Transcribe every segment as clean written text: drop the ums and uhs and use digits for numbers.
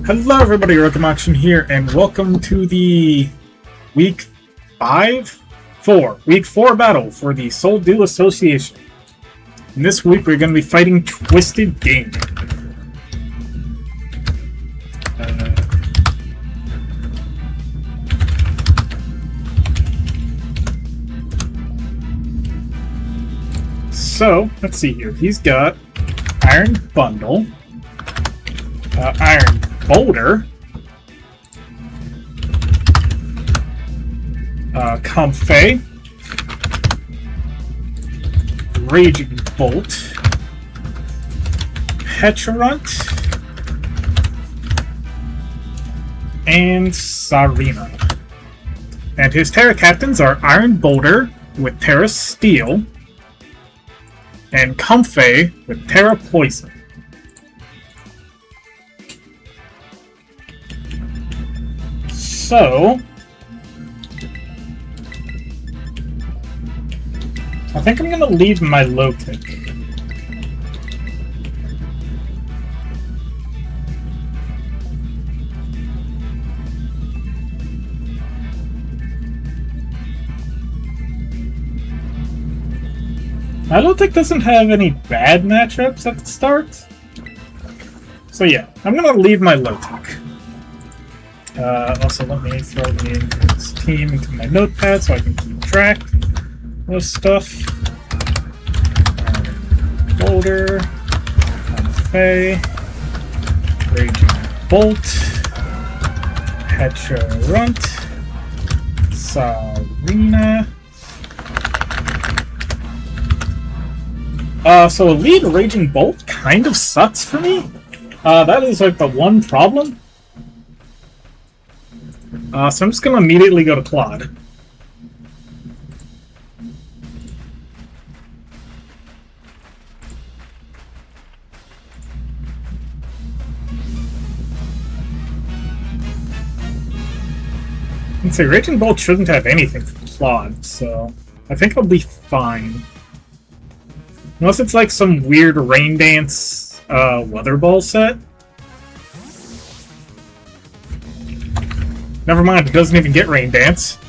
Hello everybody, Rhythm Action here, and welcome to the Week 4 battle for the Soul Duel Association. And this week we're going to be fighting Twisted Game. So, let's see here. He's got Iron Bundle, Iron Boulder, Comfey, Raging Bolt, Petrarunt, and Sarina. And his Terra Captains are Iron Boulder with Terra Steel, and Comfey with Terra Poison. So, I think I'm going to leave my low tick. My low tick doesn't have any bad matchups at the start. So yeah, I'm going to leave my low tick. Also, let me throw this team into my notepad so I can keep track of stuff. Boulder, Comfey, Raging Bolt, Petrarunt, Sarina. So a lead Raging Bolt kind of sucks for me. That is like the one problem. So I'm just going to immediately go to Claude. Let's say Raging Bolt shouldn't have anything from Claude, so I think I'll be fine. Unless it's like some weird Rain Dance Weather Ball set. Never mind, it doesn't even get Rain Dance.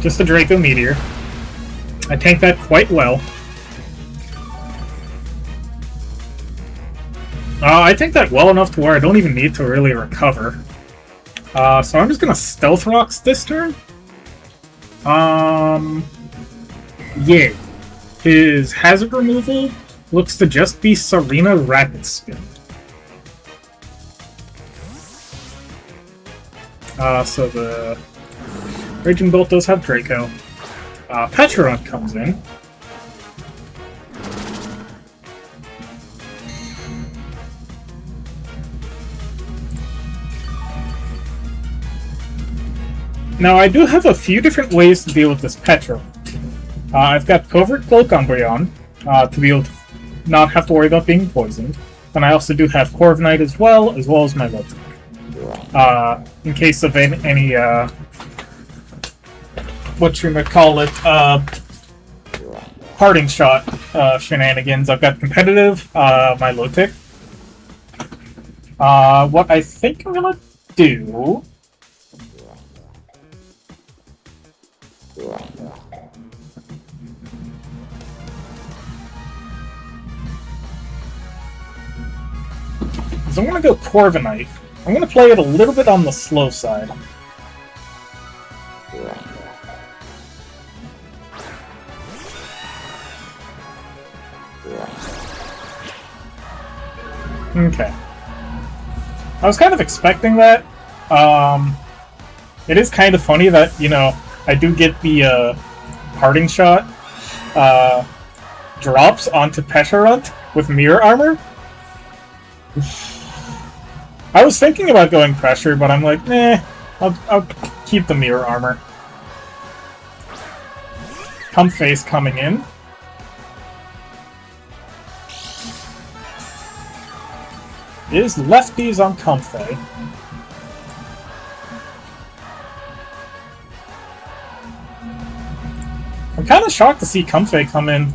Just a Draco Meteor. I tank that quite well. I tank that well enough to where I don't even need to really recover. So I'm just gonna Stealth Rocks this turn. Yeah. His hazard removal looks to just be Sarina Rapid Spin. So the Raging Bolt does have Draco. Petrarunt comes in. Now, I do have a few different ways to deal with this Petrarunt. I've got Covert Cloak Umbreon to be able to not have to worry about being poisoned. And I also do have Corviknight as well as my Low Tick. In case of any what you might call it, parting shot shenanigans. I've got competitive, my low tick. What I think I'm gonna do is I'm gonna go Corviknight. I'm going to play it a little bit on the slow side. Okay. I was kind of expecting that. It is kind of funny that, you know, I do get the parting shot drops onto Petrarunt with Mirror Armor. I was thinking about going Pressure, but I'm like, nah, I'll keep the Mirror Armor. Comfey's coming in. Is lefties on Comfey. I'm kind of shocked to see Comfey come in.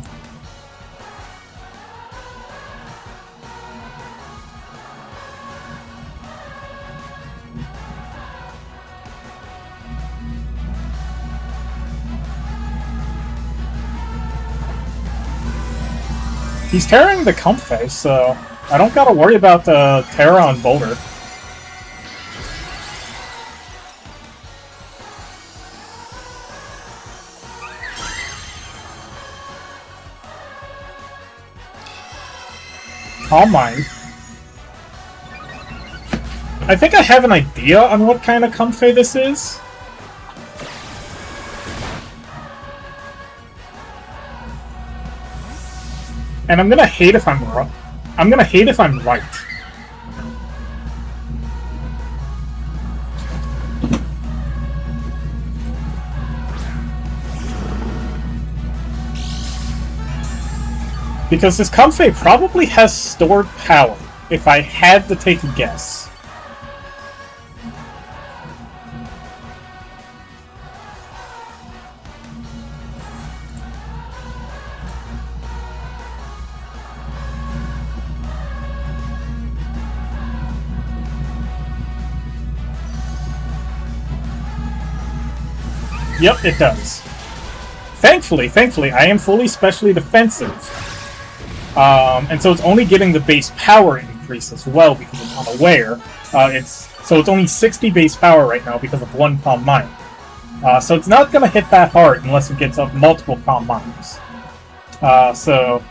He's tearing the Comfey, so I don't gotta worry about the Terra on Boulder. All mine. I think I have an idea on what kind of Comfey this is. And I'm gonna hate if I'm wrong. I'm gonna hate if I'm right. Because this Comfey probably has stored power, if I had to take a guess. Yep, it does. Thankfully, I am fully specially defensive. And so it's only getting the base power increase as well because it's unaware. So it's only 60 base power right now because of one Calm Mind. So it's not going to hit that hard unless it gets up multiple Calm Minds. So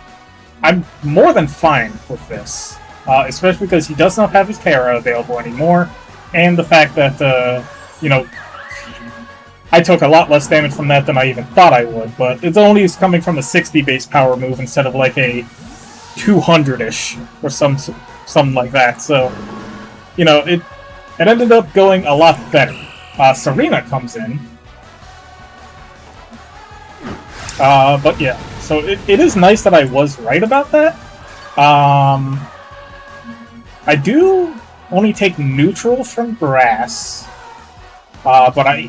I'm more than fine with this. Especially because he does not have his Terra available anymore. And the fact that, you know, I took a lot less damage from that than I even thought I would. But it's only coming from a 60 base power move instead of like a 200-ish or something like that. So, you know, it ended up going a lot better. Serena comes in. But yeah, so it is nice that I was right about that. I do only take neutral from grass, but I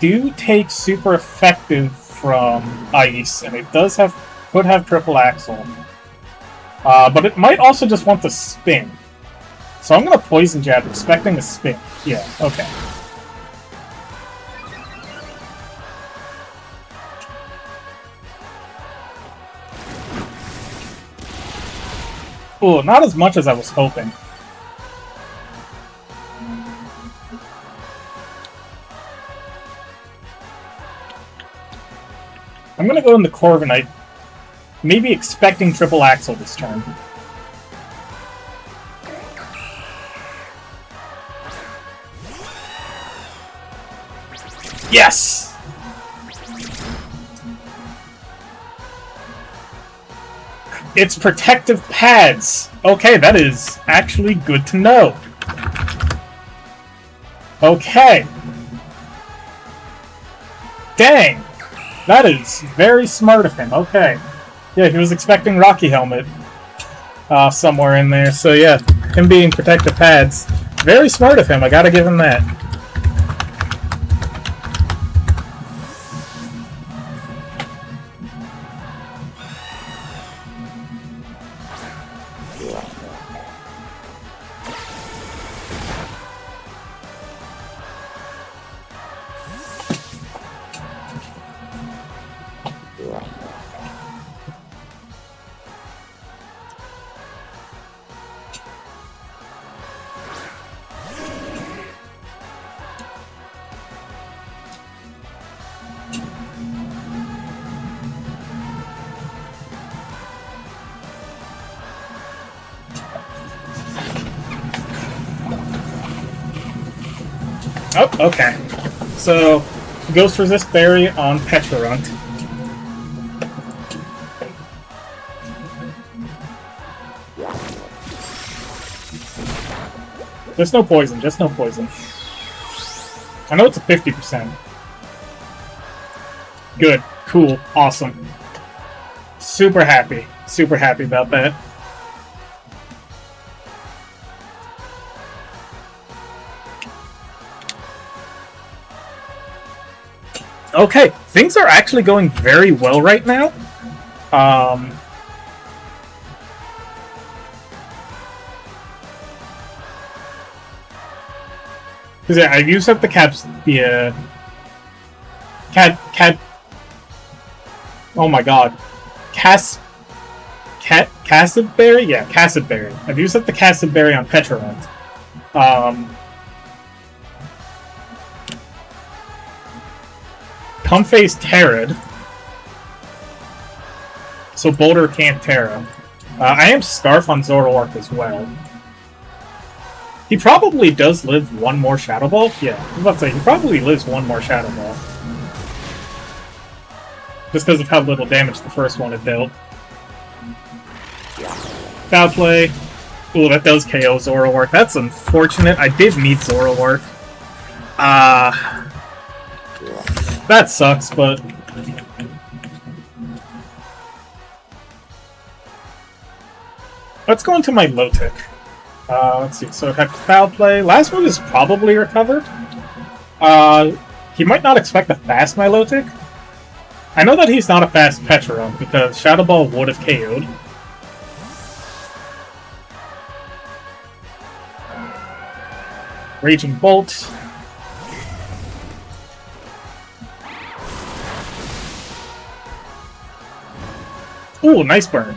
do take super effective from ice, and it does could have triple axle. But it might also just want to spin. So I'm going to Poison Jab, expecting a spin. Yeah, okay. Ooh, not as much as I was hoping. I'm going to go in the Corviknight. Maybe expecting triple axle this turn. Yes! It's protective pads! Okay, that is actually good to know. Okay. Dang! That is very smart of him. Okay. Yeah, he was expecting Rocky Helmet somewhere in there. So yeah, him being protective pads. Very smart of him, I gotta give him that. Oh, okay. So, Ghost Resist Berry on Petrarunt. Just no poison, just no poison. I know it's a 50%. Good, cool, awesome. Super happy about that. Okay, things are actually going very well right now. Because yeah, I've used up the oh my god. Cassid Berry? Yeah, Cassid Berry. I've used up the Cassid Berry on Petrarant. Comfey's Terrid. So Boulder can't Terra. I am Scarf on Zoroark as well. He probably does live one more Shadow Ball. Yeah, I was about to say, he probably lives one more Shadow Ball. Just because of how little damage the first one had dealt. Foul play. Ooh, that does KO Zoroark. That's unfortunate. I did need Zoroark. That sucks, but... Let's go into my Lotic. Let's see, so I have Foul Play. Last move is probably recovered. He might not expect a fast Milotic. I know that he's not a fast Petrarch because Shadow Ball would have KO'd. Raging Bolt. Ooh, nice burn.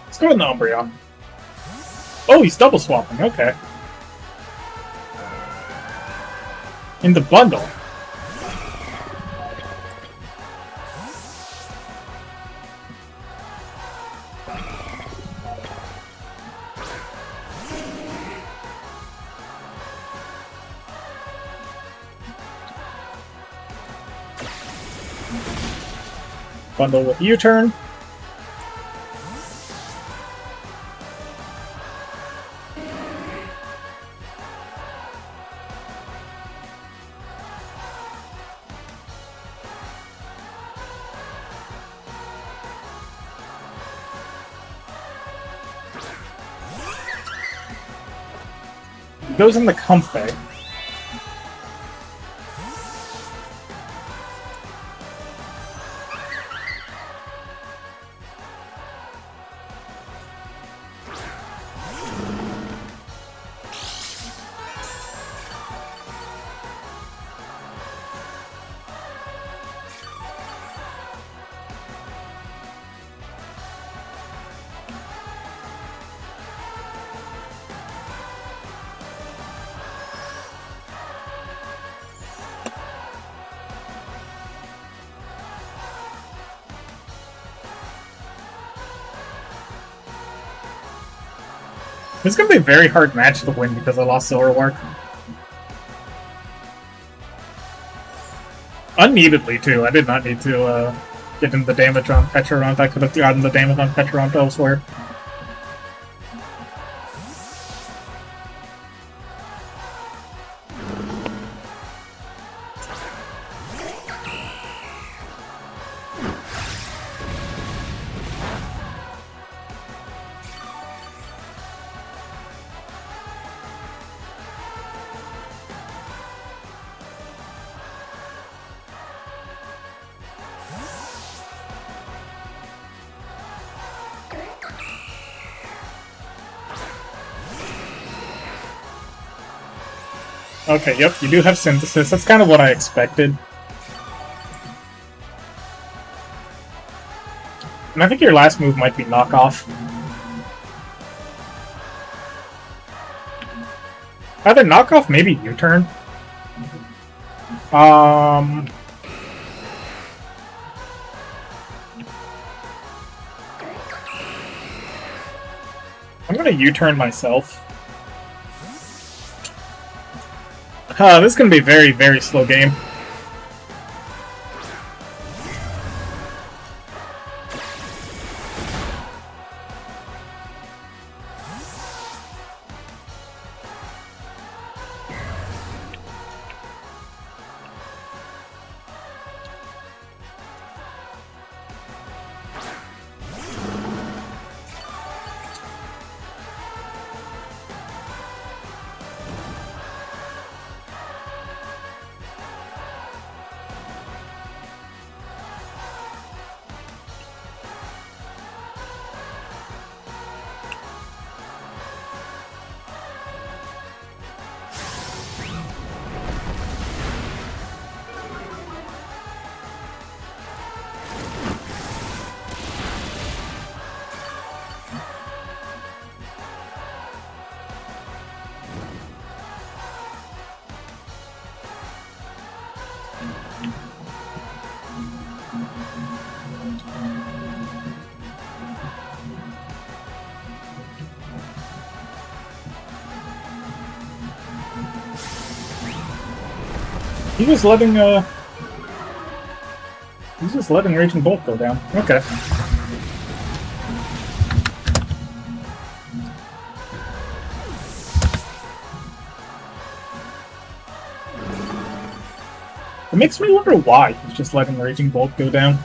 Let's go with the Umbreon. Oh, he's double swapping, okay. In the bundle. Bundle with U-turn. Goes in the Comfey. It's gonna be a very hard match to win because I lost Zoroark. Unneededly, too. I did not need to get in the damage on Petrarch. I could have gotten the damage on Petrarch elsewhere. Okay, yep, you do have Synthesis. That's kind of what I expected. And I think your last move might be Knockoff. Either Knockoff, maybe U-turn. I'm gonna U-turn myself. This is going to be a very, very slow game. He was letting he's just letting Raging Bolt go down. Okay. It makes me wonder why he's just letting Raging Bolt go down.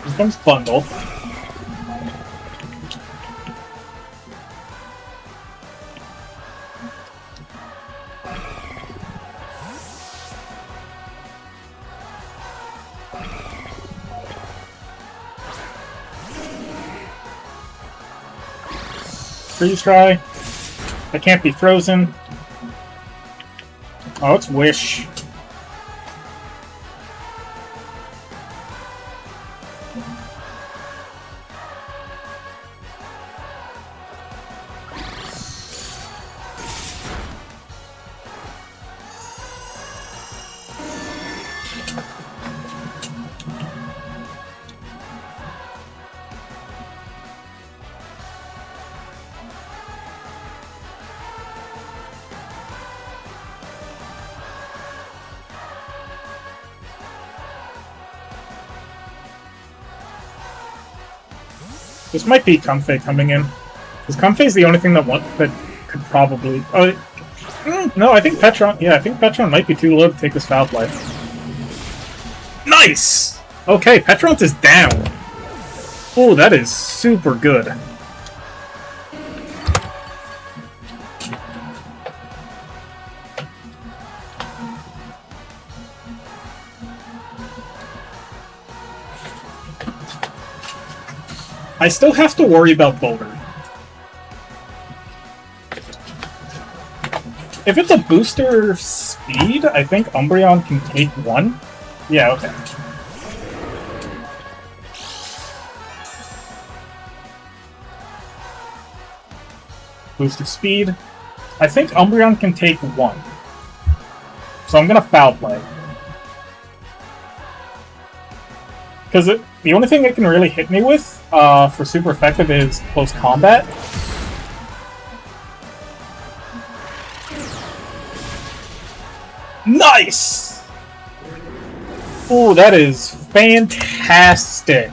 Here comes Bundle. Freeze try. I can't be frozen. Oh, it's Wish. This might be Comfey coming in. Because Comfey's the only thing that could probably... Oh, no, I think Petron... Yeah, I think Petron might be too low to take this foul play. Nice! Okay, Petron is down. Oh, that is super good. I still have to worry about Boulder. If it's a booster speed, I think Umbreon can take one. Yeah, okay. Booster speed. I think Umbreon can take one. So I'm gonna foul play. Because the only thing it can really hit me with for super effective is close combat. Nice! Oh, that is fantastic.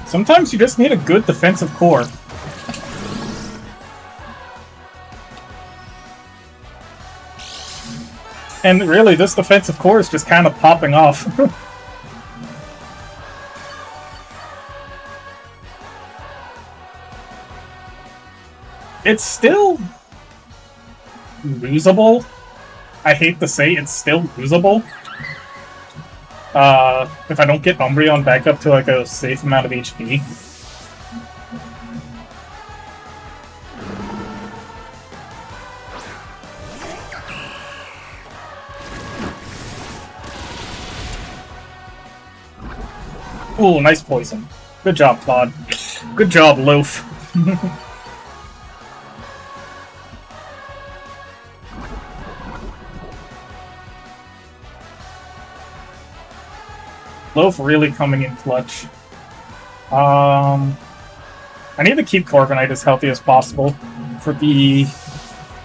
Sometimes you just need a good defensive core. And really, this defensive core is just kind of popping off. It's still losable. I hate to say it's still losable. If I don't get Umbreon back up to like a safe amount of HP. Ooh, nice poison. Good job, Todd. Good job, Loaf. Loaf really coming in clutch. I need to keep Corviknight as healthy as possible for the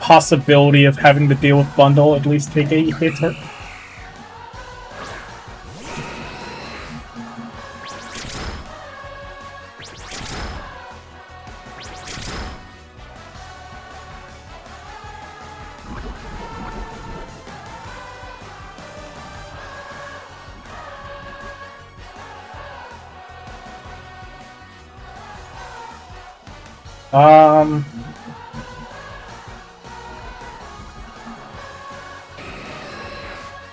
possibility of having to deal with Bundle, at least take a hit.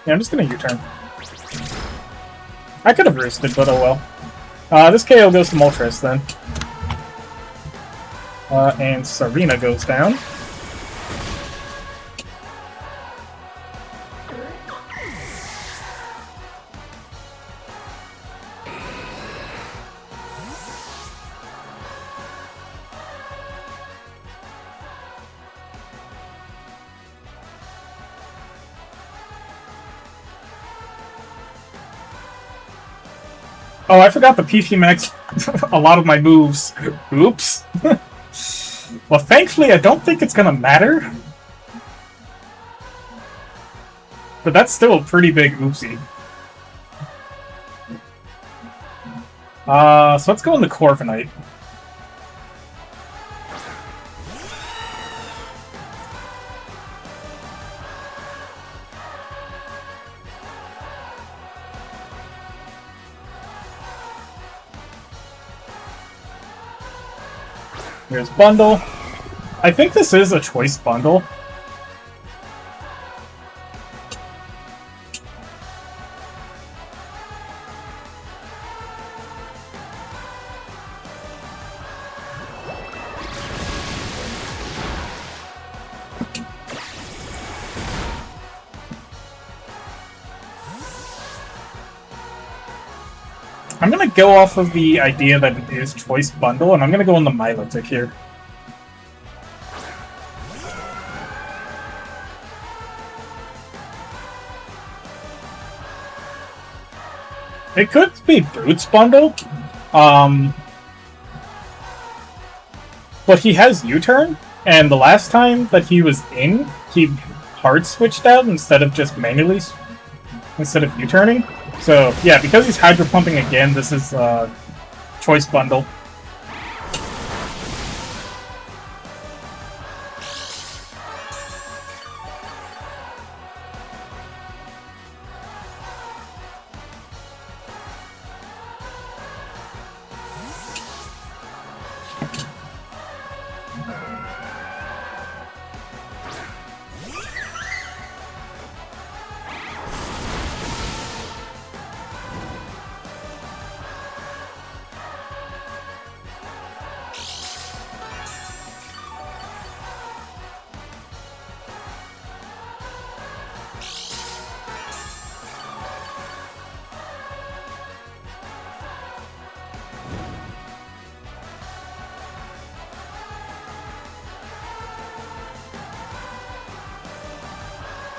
Yeah, I'm just gonna U-turn. I could have roosted, but oh well. This KO goes to Moltres then. And Serena goes down. Oh, I forgot the PP Max a lot of my moves. Oops. Well, thankfully, I don't think it's gonna matter. But that's still a pretty big oopsie. So let's go into Corviknight. Here's Bundle. I think this is a choice bundle. I'm gonna go off of the idea that it is choice bundle, and I'm gonna go on the Milotic here. It could be Boots bundle, but he has U-turn, and the last time that he was in, he hard switched out instead of just manually, instead of U-turning. So yeah, because he's Hydro Pumping again, this is choice bundle.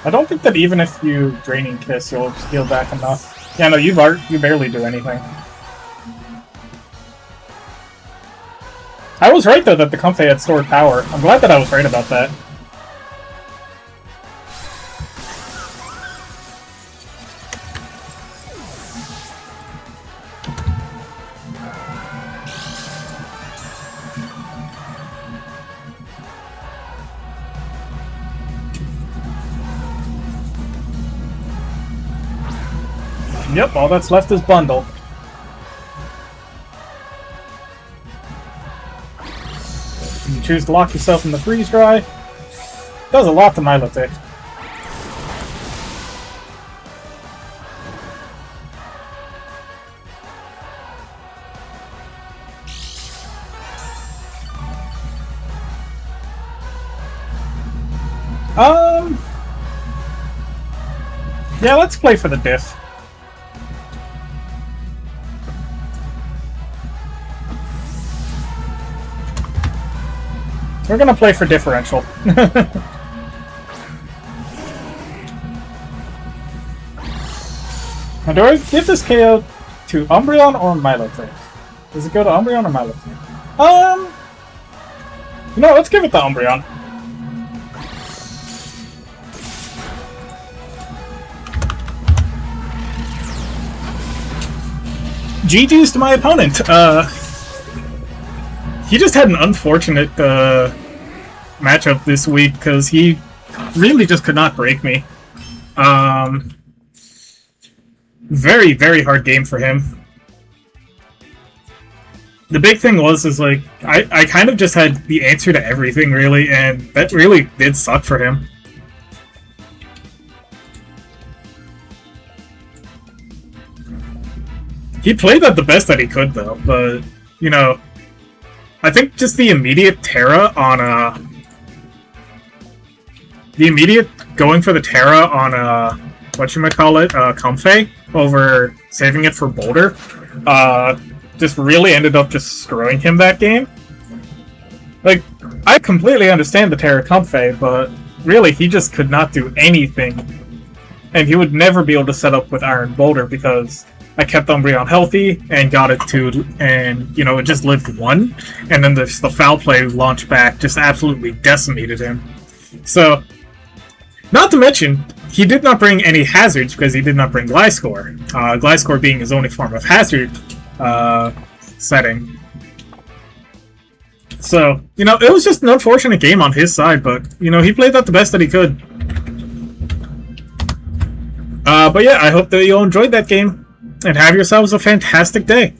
I don't think that even if you Draining Kiss, you'll heal back enough. Yeah, no, you barely do anything. I was right, though, that the Comfey had stored power. I'm glad that I was right about that. Yep, all that's left is Bundle. You choose to lock yourself in the Freeze Dry. Does a lot to Milotic. Yeah, let's play for the diff. We're gonna play for differential. Now, do I give this KO to Umbreon or Milotic? Does it go to Umbreon or Milotic? You know, let's give it to Umbreon. GG's to my opponent. He just had an unfortunate matchup this week because he really just could not break me. Very, very hard game for him. The big thing is like, I kind of just had the answer to everything, really, and that really did suck for him. He played that the best that he could, though. But, you know, I think just the immediate Terra on the immediate going for the Terra on whatchamacallit, Comfey, over saving it for Boulder, just really ended up just screwing him that game. Like, I completely understand the Terra Comfey, but really, he just could not do anything. And he would never be able to set up with Iron Boulder because I kept Umbreon healthy and got it to, and, you know, it just lived 1. And then the foul play launch back just absolutely decimated him. So, not to mention, he did not bring any hazards because he did not bring Gliscor. Gliscor being his only form of hazard setting. So, you know, it was just an unfortunate game on his side, but, you know, he played that the best that he could. But yeah, I hope that you all enjoyed that game, and have yourselves a fantastic day.